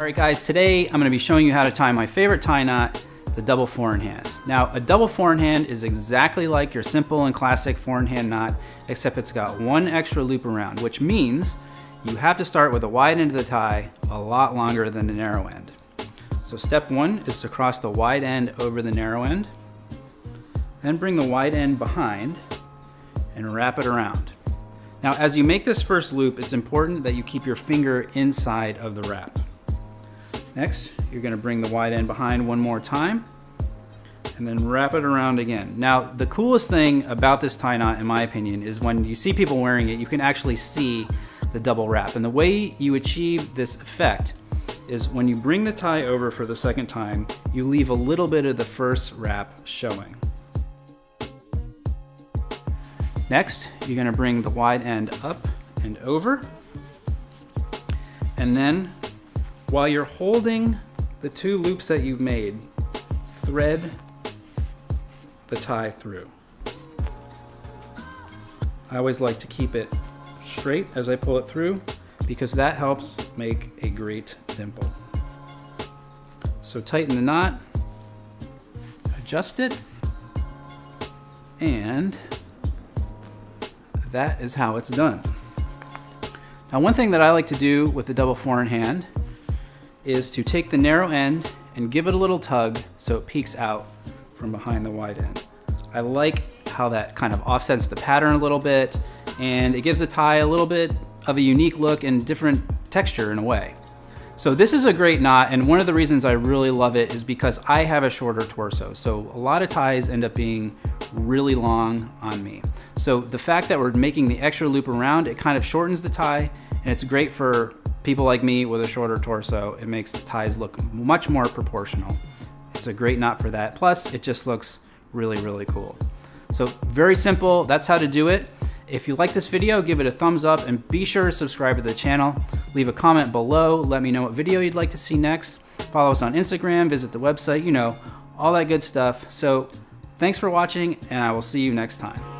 All right guys, today I'm going to be showing you how to tie my favorite tie knot, the double four in hand. Now a double four in hand is exactly like your simple and classic four in hand knot, except it's got one extra loop around, which means you have to start with the wide end of the tie a lot longer than the narrow end. So step one is to cross the wide end over the narrow end, then bring the wide end behind and wrap it around. Now as you make this first loop, it's important that you keep your finger inside of the wrap. Next, you're going to bring the wide end behind one more time and then wrap it around again. Now, the coolest thing about this tie knot, in my opinion, is when you see people wearing it, you can actually see the double wrap. And the way you achieve this effect is when you bring the tie over for the second time, you leave a little bit of the first wrap showing. Next, you're going to bring the wide end up and over, and then while you're holding the two loops that you've made, thread the tie through. I always like to keep it straight as I pull it through because that helps make a great dimple. So tighten the knot, adjust it, and that is how it's done. Now one thing that I like to do with the double four in hand is to take the narrow end and give it a little tug so it peeks out from behind the wide end. I like how that kind of offsets the pattern a little bit, and it gives the tie a little bit of a unique look and different texture in a way. So this is a great knot, and one of the reasons I really love it is because I have a shorter torso. So a lot of ties end up being really long on me. So the fact that we're making the extra loop around, it kind of shortens the tie, and it's great for people like me with a shorter torso. It makes the ties look much more proportional. It's a great knot for that. Plus, it just looks really, really cool. So very simple, that's how to do it. If you like this video, give it a thumbs up and be sure to subscribe to the channel. Leave a comment below, let me know what video you'd like to see next. Follow us on Instagram, visit the website, you know, all that good stuff. So thanks for watching, and I will see you next time.